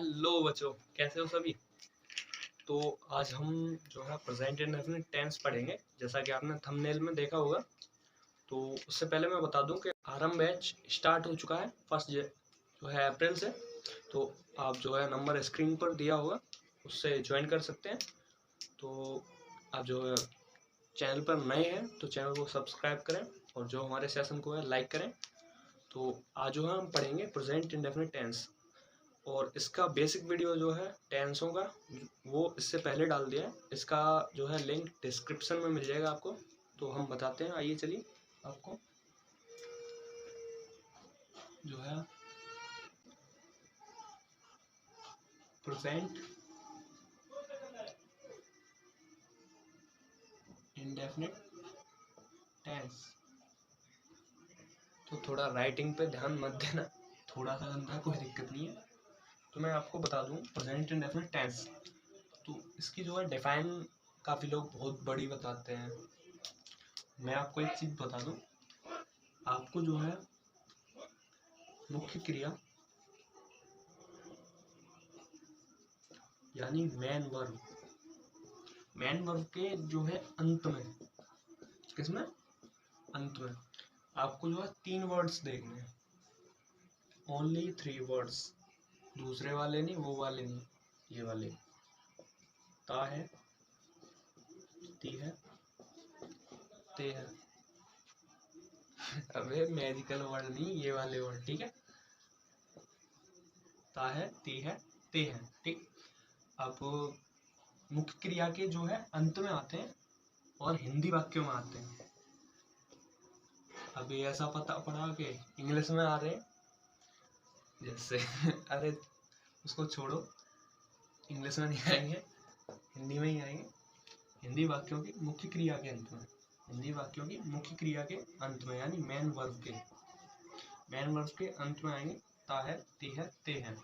Hello बच्चों, कैसे हो सभी। तो आज हम जो है प्रेजेंट इंडेफिनिट टेंस पढ़ेंगे, जैसा कि आपने थंबनेल में देखा होगा। तो उससे पहले मैं बता दूं कि आरंभ बैच स्टार्ट हो चुका है फर्स्ट जो है अप्रैल से। तो आप जो है नंबर स्क्रीन पर दिया होगा, उससे ज्वाइन कर सकते हैं। तो आप जो है चैनल पर नए हैं तो चैनल को सब्सक्राइब करें और जो हमारे सेशन को है लाइक करें। तो आज जो है हम पढ़ेंगे प्रेजेंट इंडेफिनिट टेंस, और इसका बेसिक वीडियो जो है टेंसों का वो इससे पहले डाल दिया है। इसका जो है लिंक डिस्क्रिप्शन में मिल जाएगा आपको। तो हम बताते हैं, आइए चलिए आपको जो है प्रेजेंट इंडेफिनिट टेंस। तो थोड़ा राइटिंग पे ध्यान मत देना, थोड़ा सा गंदा, कोई दिक्कत नहीं है। तो मैं आपको बता दूं प्रेजेंट इंडेफिनिट टेंस, तो इसकी जो है डिफाइन काफ़ी लोग बहुत बड़ी बताते हैं। मैं आपको एक चीज़ बता दूं, आपको जो है मुख्य क्रिया यानी मेन वर्ब के जो है अंत में, किसमें, अंत में आपको जो है 3 वर्ड्स देखने हैं, ओनली 3 वर्ड्स। दूसरे वाले नहीं, वो वाले नहीं, ये वाले। ता है, ती है, ते है। अबे मैजिकल वर्ड नहीं, ये वाले वर्ड, ठीक है। ता है, ती है, ते है, ठीक। अब मुख्य क्रिया के जो है अंत में आते हैं और हिंदी वाक्यों में आते हैं। अभी ऐसा पता पड़ा कि इंग्लिश में आ रहे हैं, जैसे अरे उसको छोड़ो, इंग्लिश में नहीं आएंगे, हिंदी में ही आएंगे। हिंदी वाक्यों की मुख्य क्रिया के अंत में, हिंदी वाक्यों की मुख्य क्रिया के अंत में यानी मेन वर्ब के अंत में आएंगे ता है, ती है, ते है।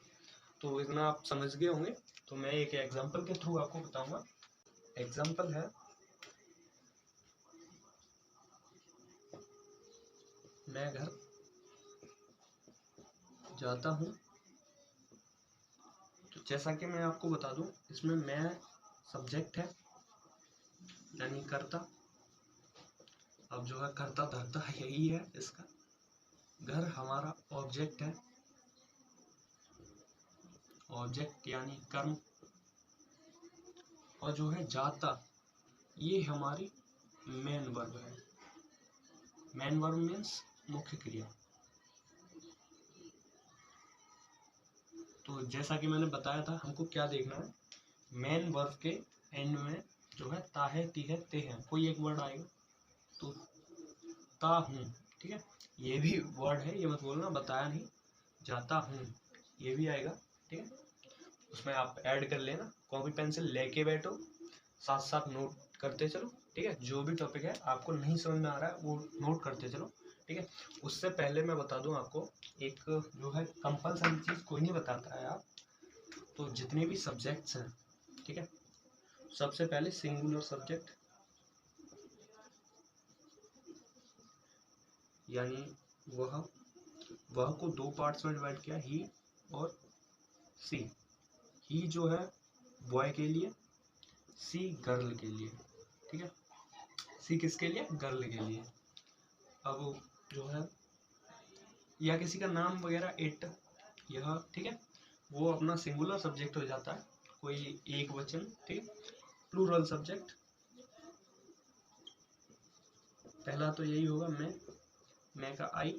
तो इतना आप समझ गए होंगे। तो मैं एक एग्जांपल के थ्रू आपको बताऊंगा। एग्जांपल है, मैं घर जाता हूँ। तो जैसा कि मैं आपको बता दूं, इसमें मैं सब्जेक्ट है यानी कर्ता। अब जो है कर्ता धर्ता यही है इसका। घर हमारा ऑब्जेक्ट है, ऑब्जेक्ट यानी कर्म। और जो है जाता, ये हमारी मेन वर्ब है। मेन वर्ब मीन्स मुख्य क्रिया। तो जैसा कि मैंने बताया था, हमको क्या देखना है, मेन वर्ब के एंड में जो है ता है, ती है, ते है, कोई एक वर्ड आएगा। तो ता हूँ, ठीक है, ये भी वर्ड है, ये मत बोलना बताया नहीं। जाता हूँ, ये भी आएगा, ठीक है। उसमें आप ऐड कर लेना, कॉपी पेंसिल लेके बैठो, साथ साथ नोट करते चलो, ठीक है। जो भी टॉपिक है आपको नहीं समझ में आ रहा है वो नोट करते चलो, ठीक है। उससे पहले मैं बता दूं आपको, एक जो है कंपलसरी चीज़ कोई नहीं बताता है आप, तो जितने भी सब्जेक्ट्स हैं, ठीक है, सबसे पहले सिंगुलर सब्जेक्ट यानी वह को 2 पार्ट्स में डिवाइड किया, ही और सी। ही जो है बॉय के लिए, सी गर्ल के लिए, ठीक है। सी किसके लिए, गर्ल के लिए। अब जो है या किसी का नाम वगैरह इट, यह, ठीक है, वो अपना सिंगुलर सब्जेक्ट हो जाता है, कोई एक वचन, ठीक। प्लूरल सब्जेक्ट पहला तो यही होगा, मैं का आई,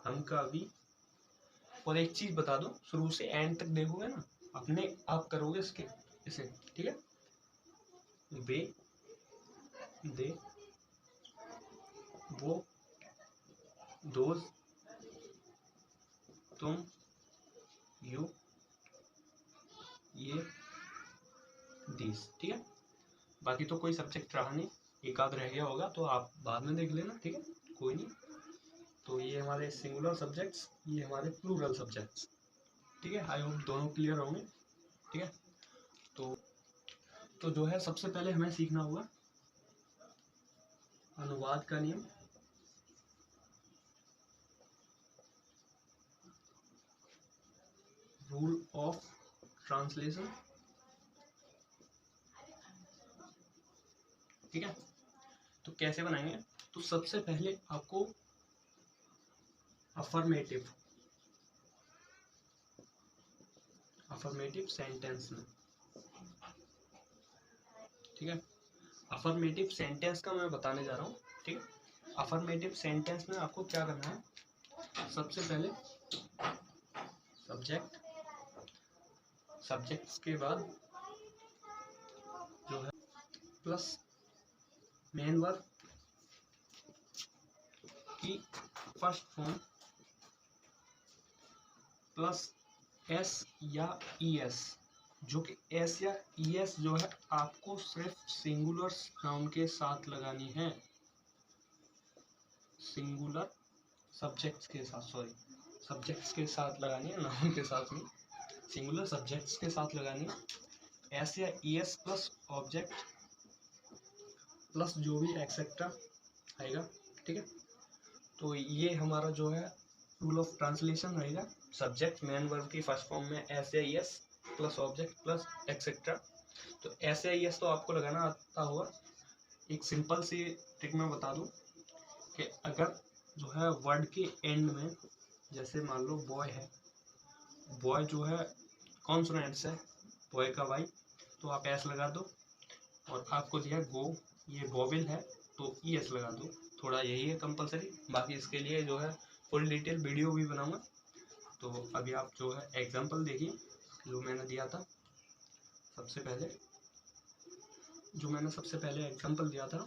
हम का वी। और एक चीज बता दो, शुरू से एंड तक देखोगे ना, अपने आप करोगे इसे, ठीक है। वे, दे, वो, दोज, तुम, यू, ये, दिस, ठीक है। बाकी तो कोई सब्जेक्ट रहा नहीं, एक आध रह गया होगा तो आप बाद में देख लेना, ठीक है, कोई नहीं। तो ये हमारे सिंगुलर सब्जेक्ट्स, ये हमारे प्लूरल सब्जेक्ट्स, ठीक है। आई होप दोनों क्लियर होंगे, ठीक है। तो जो है सबसे पहले हमें सीखना होगा अनुवाद का नियम। रूल ऑफ ट्रांसलेशन, ठीक है। तो कैसे बनाएंगे, तो सबसे पहले आपको अफर्मेटिव सेंटेंस में, ठीक है, अफर्मेटिव सेंटेंस का मैं बताने जा रहा हूँ, ठीक है। अफर्मेटिव सेंटेंस में आपको क्या करना है, सबसे पहले सब्जेक्ट्स के बाद जो है प्लस मेन वर्ब की फर्स्ट फॉर्म प्लस एस या ईएस, जो कि एस या ईएस जो है आपको सिर्फ सिंगुलर नाउन के साथ लगानी है, सिंगुलर सब्जेक्ट्स के साथ लगानी है, नाउन के साथ नहीं, सिंगुलर सब्जेक्ट्स के साथ लगानी है। एस या ईएस प्लस ऑब्जेक्ट प्लस जो भी एक्सेट्रा आएगा, ठीक है। तो ये हमारा जो है रूल ऑफ ट्रांसलेशन रहेगा, सब्जेक्ट मेन वर्ब की फर्स्ट फॉर्म में एस या ES plus object plus etcetera. तो एस या ईएस तो आपको लगाना आता होगा। एक सिंपल सी ट्रिक मैं बता दूं कि अगर जो है वर्ड के एंड में, जैसे मान लो बॉय है, बॉय जो है कॉन्सोनेंट्स है, बॉय का वाई, तो आप एस लगा दो, और आपको दिया गो, ये वोवेल है तो ईएस लगा दो, थोड़ा यही है कंपलसरी। बाकी इसके लिए जो है फुल डिटेल वीडियो भी बनाऊंगा। तो अभी आप जो है एग्जांपल देखिए जो मैंने दिया था, सबसे पहले एग्जांपल दिया था,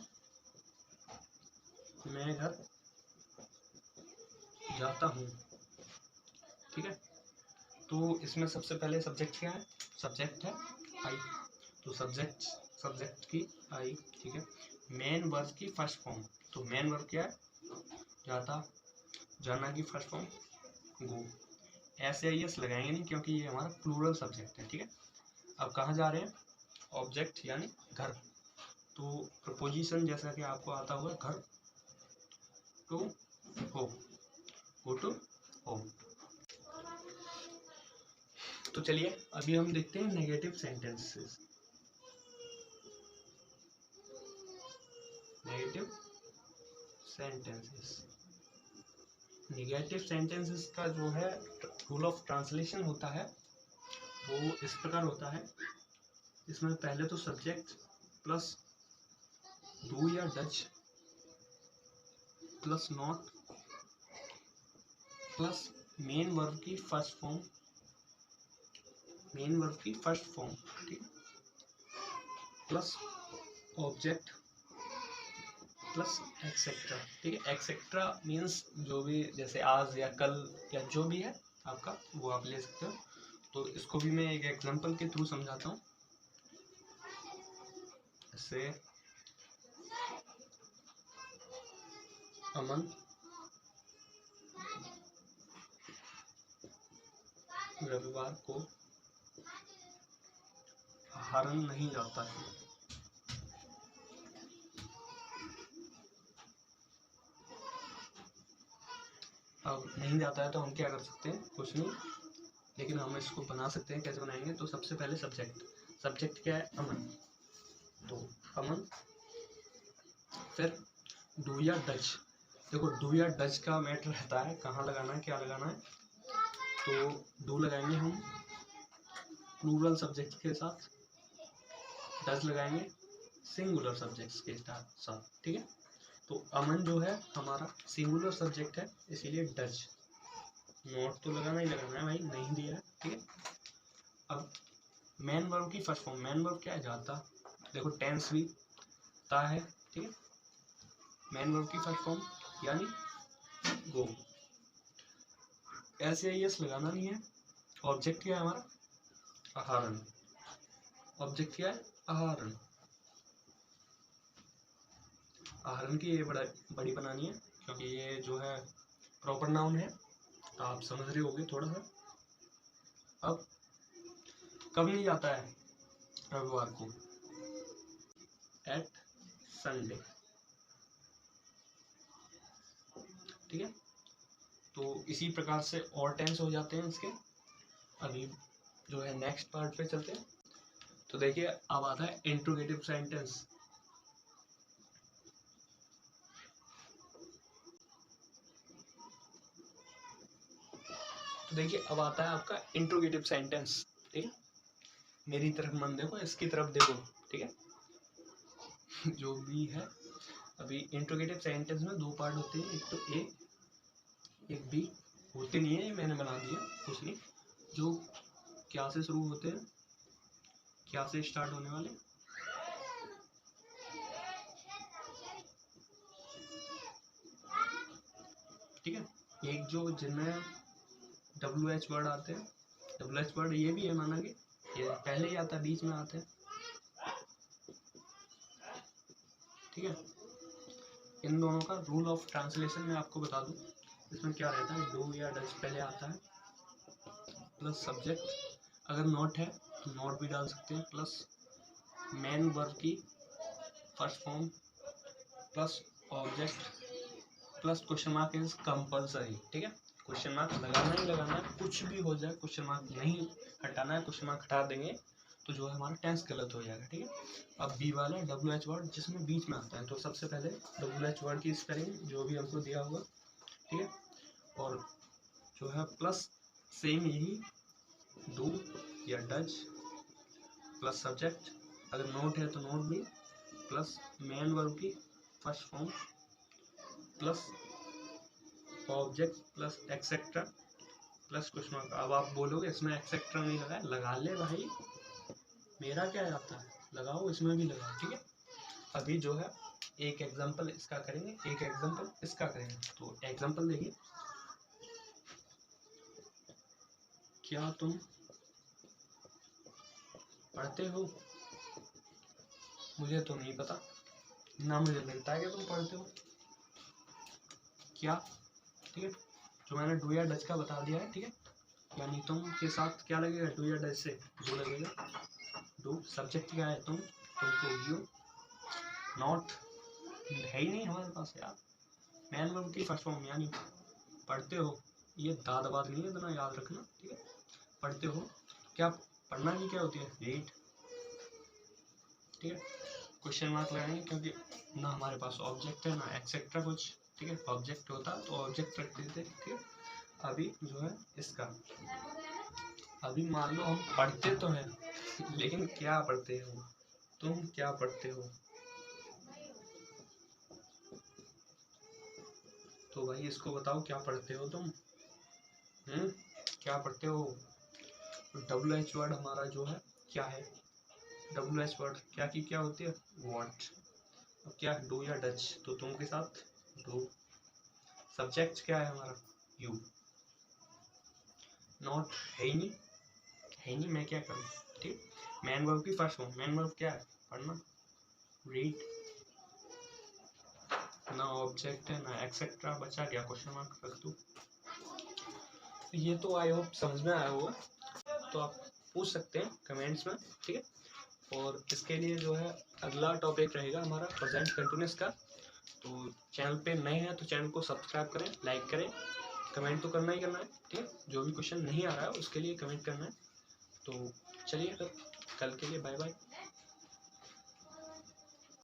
मैं घर जाता हूँ, ठीक है। तो इसमें सबसे पहले सब्जेक्ट क्या है, सब्जेक्ट है आई, तो सब्जेक्ट की आई, ठीक है। मेन वर्ब की फर्स्ट फॉर्म, तो मेन वर्ब क्या है, जाता, जाना की फर्स्ट फॉर्म गो। एस या एस लगाएंगे नहीं क्योंकि ये हमारा प्लूरल सब्जेक्ट है, ठीक है। अब कहाँ जा रहे हैं, ऑब्जेक्ट यानी घर, तो प्रपोजिशन जैसा कि आपको आता हुआ घर टू हो, गो टू होम। तो चलिए अभी हम देखते हैं नेगेटिव सेंटेंसेस। नेगेटिव सेंटेंसेस का जो है रूल ऑफ ट्रांसलेशन होता है वो इस प्रकार होता है, इसमें पहले तो सब्जेक्ट प्लस डू या Dutch plus not plus main verb की फर्स्ट फॉर्म, ठीक है, प्लस ऑब्जेक्ट प्लस एक्सेट्रा, ठीक है। एक्सेट्रा मीन्स जो भी, जैसे आज या कल या जो भी है आपका, वो आप ले सकते हो। तो इसको भी मैं एक एग्जांपल के थ्रू समझाता हूँ। जैसे अमन रविवार को हारन नहीं जाता है। अब नहीं जाता है तो हम क्या कर सकते हैं, कुछ नहीं, लेकिन हम इसको बना सकते हैं। कैसे बनाएंगे, तो सबसे पहले सब्जेक्ट क्या है, अमन, तो अमन, फिर डू या डच। देखो डू या डच का मैटर रहता है कहाँ लगाना है, क्या लगाना है। तो डू लगाएंगे हम प्लूरल सब्जेक्ट के साथ, डच लगाएंगे सिंगुलर सब्जेक्ट्स के साथ, ठीक है। तो अमन जो है हमारा सिंगुलर सब्जेक्ट है, इसीलिए डच, नॉट तो लगाना ही लगाना है भाई, नहीं दिया है, ठीक है। अब मेन वर्ब की फर्स्ट फॉर्म, मेन वर्ब क्या है, जाता, देखो टेंस भी ता है, ठीक है। मेन वर्ब की फर्स्ट फॉर्म यानी गो, ऐसे यस लगाना नहीं है। ऑब्जेक्ट क्या है हमारा, आहारन, ऑब्जेक्ट क्या है, आहारन, आहारन की ये बड़ी बनानी है क्योंकि ये जो है प्रॉपर नाउन है, तो आप समझ रहे होगे थोड़ा सा। अब कब नहीं जाता है, रविवार को, एट संडे, ठीक है। तो इसी प्रकार से और टेंस हो जाते हैं इसके। अभी जो है नेक्स्ट पार्ट पे चलते हैं। तो देखिए अब आता है इंट्रोगेटिव सेंटेंस। तो देखिए अब आता है आपका इंट्रोगेटिव सेंटेंस। ठीक है, मेरी तरफ मन देखो, इसकी तरफ देखो। ठीक है जो भी है, अभी इंट्रोगेटिव सेंटेंस में दो पार्ट होते हैं, एक तो ए एक बी। होते नहीं है, मैंने बना दिया कुछ नहीं। जो क्या से शुरू होते हैं, क्या से स्टार्ट होने वाले, ठीक है। एक जो जिनमें WH वर्ड आते हैं, WH वर्ड ये भी है माना कि ये पहले ही आता है, बीच में आते हैं। ठीक है, इन दोनों का रूल ऑफ ट्रांसलेशन में आपको बता दूं, इसमें क्या रहता है, डू या डज पहले आता है, प्लस सब्जेक्ट, अगर नॉट है तो नॉट भी डाल सकते हैं, प्लस मेन वर्ब की first form, plus object, plus question mark is compulsory. ठीक है, क्वेश्चन मार्क लगाना ही लगाना है, कुछ भी हो जाए क्वेश्चन मार्क नहीं हटाना है। क्वेश्चन मार्क हटा देंगे तो जो है हमारा टेंस गलत हो जाएगा। ठीक है, अब बी वाला WH वर्ड जिसमें बीच में आता है, तो सबसे पहले WH वर्ड की स्पेलिंग जो भी हमको दिया होगा। ठीक है, और जो है प्लस सेम यही डू या डज, प्लस सब्जेक्ट, अगर नोट है तो नोट भी, प्लस मेन वर्ब की first form, plus object, plus etcetera, plus question mark. अब आप बोलोगे इसमें एक्सेट्रा नहीं लगा है, लगा ले भाई, मेरा क्या आता है, लगाओ, इसमें भी लगाओ। ठीक है, अभी जो है एक एग्जांपल इसका करेंगे, एक एग्जांपल इसका करेंगे। तो एग्जांपल देखिए, क्या तुम पढ़ते हो? मुझे तो नहीं पता, ना मुझे लगता है कि तुम पढ़ते हो। क्या, ठीक है, जो मैंने डू या डज का बता दिया है। ठीक है, यानी तुम के साथ क्या लगेगा, डू या डज से डू लगेगा। डू सब्जेक्ट क्या है, तुम तो यू, नॉट है ही नहीं हमारे पास यार, मैन वर्ब की फर्स्ट फॉर्म यानी पढ़ते हो, ये दाद बात नहीं है, इतना याद रखना। ठीक है, पढ़ते हो, क्या पढ़ना की क्या होती है, रीड। ठीक है, क्वेश्चन मार्क लगाएंगे क्योंकि ना हमारे पास ऑब्जेक्ट है ना एक्सेट्रा कुछ। ठीक है, ऑब्जेक्ट होता तो ऑब्जेक्ट रख देते। ठीक है, अभी जो है इसका, अभी मान लो हम पढ़ते तो हैं लेकिन क्या पढ़ते हो, तुम क्या पढ़ते हो? तो भाई इसको बताओ, क्या पढ़ते हो तुम? क्या पढ़ते हो? WH वर्ड हमारा जो है क्या है, WH वर्ड क्या की क्या होती है, वॉट। अब क्या, डू या डच, तो तुम के साथ डू। सब्जेक्ट क्या है हमारा, यू। नॉट है ही नहीं, है ही नहीं, मैं क्या करूँ। ठीक, मैन वर्ब की फर्स्ट फॉर्म, मैन वर्ब क्या है, पढ़ना, रीड। ना ऑब्जेक्ट है ना एक्सेट्रा, बचा क्या, क्वेश्चन मार्क रख दूँ। ये तो आई होप समझ में आया होगा, तो आप पूछ सकते हैं कमेंट्स में। ठीक है, और इसके लिए जो है अगला टॉपिक रहेगा हमारा प्रेजेंट कंटिन्यूअस का। तो चैनल पे नए हैं तो चैनल को सब्सक्राइब करें, लाइक करें, कमेंट तो करना ही करना है। ठीक है, जो भी क्वेश्चन नहीं आ रहा है उसके लिए कमेंट करना है। तो चलिए फिर कल के लिए बाय बाय।